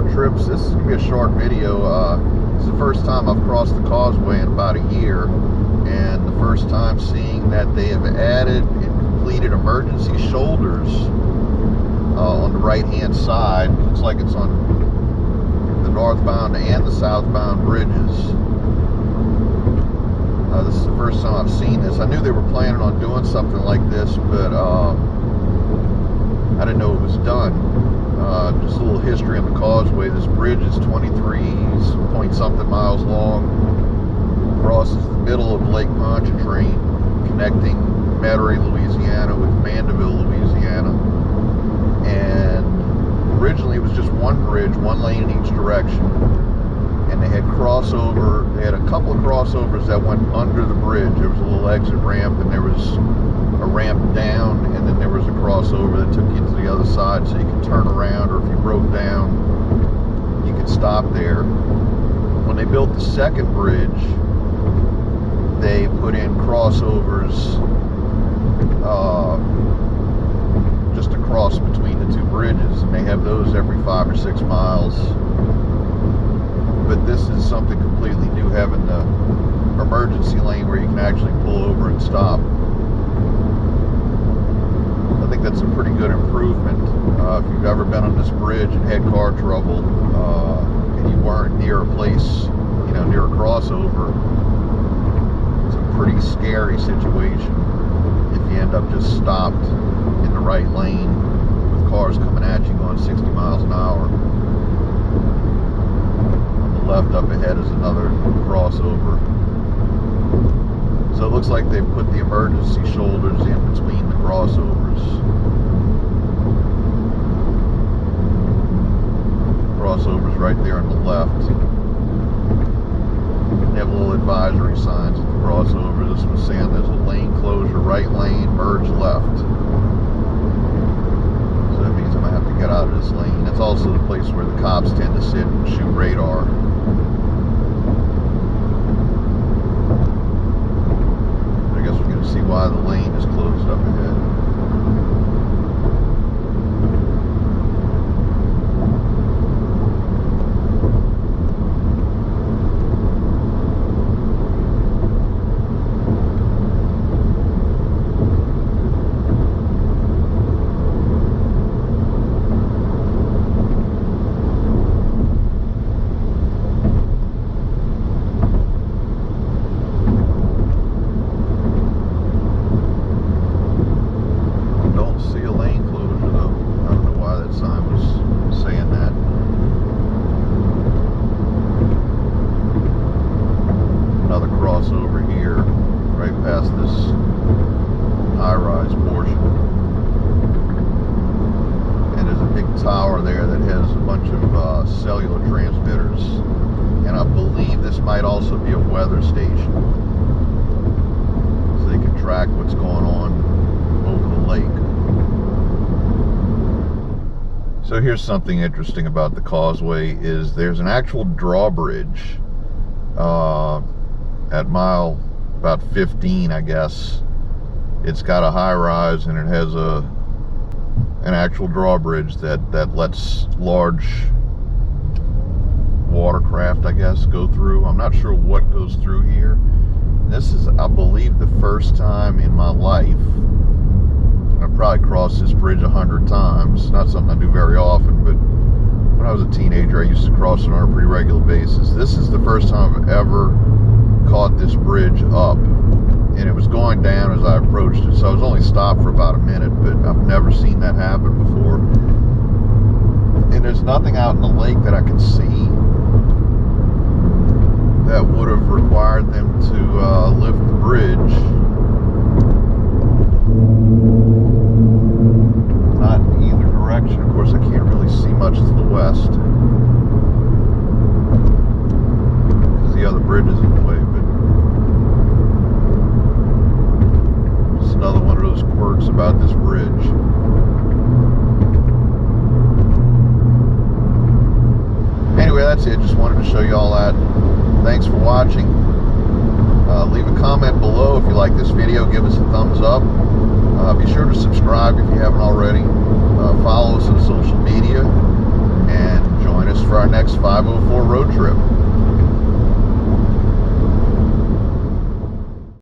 road trips. This is going to be a short video. This is the first time I've crossed the causeway in about a year, and the first time seeing that they have added and completed emergency shoulders on the right hand side. Looks like it's on the northbound and the southbound bridges. This is the first time I've seen this. I knew they were planning on doing something like this, but I didn't know it was done. Just a little history on the causeway. This bridge is 23 point something miles long. Crosses the middle of Lake Pontchartrain, connecting Metairie, Louisiana with Mandeville, Louisiana. And originally it was just one bridge, one lane in each direction. And they had crossover. They had a couple of crossovers that went under the bridge. There was a little exit ramp, and there was a ramp down, and then there was a crossover that took you to the other side so you could turn around, or if you broke down, you could stop there. When they built the second bridge, they put in crossovers just across between the two bridges, and they have those every 5 or 6 miles. But this is something completely new, having the emergency lane where you can actually pull over and stop. I think that's a pretty good improvement. If you've ever been on this bridge and had car trouble, and you weren't near a place, near a crossover, it's a pretty scary situation if you end up just stopped in the right lane with cars coming at you going 60 miles an hour. Left up ahead is another crossover. So it looks like they put the emergency shoulders in between the crossovers. Crossovers right there on the left. They have little advisory signs at the crossover. This was saying there's a lane closure, right lane, merge left. So that means I'm going to have to get out of this lane. It's also the place where the cops tend to sit and shoot radar. See why the lane is closed up ahead. Over here, right past this high-rise portion, and there's a big tower there that has a bunch of cellular transmitters, and I believe this might also be a weather station, so they can track what's going on over the lake. So here's something interesting about the causeway: is there's an actual drawbridge at mile about 15, I guess. It's got a high rise, and it has an actual drawbridge that lets large watercraft, I guess, go through. I'm not sure what goes through here. This is, I believe, the first time in my life. I've probably crossed this bridge 100 times. Not something I do very often, but when I was a teenager, I used to cross it on a pretty regular basis. This is the first time I've ever caught this bridge up, and it was going down as I approached it, so I was only stopped for about a minute, but I've never seen that happen before. And there's nothing out in the lake that I can see that would have required them to lift the bridge. Not in either direction. Of course, I can't really see much to the west because the other bridge is in the way. Another one of those quirks about this bridge. Anyway, that's it. Just wanted to show you all that. Thanks for watching. Leave a comment below if you like this video. Give us a thumbs up. Be sure to subscribe if you haven't already. Follow us on social media, and join us for our next 504 road trip.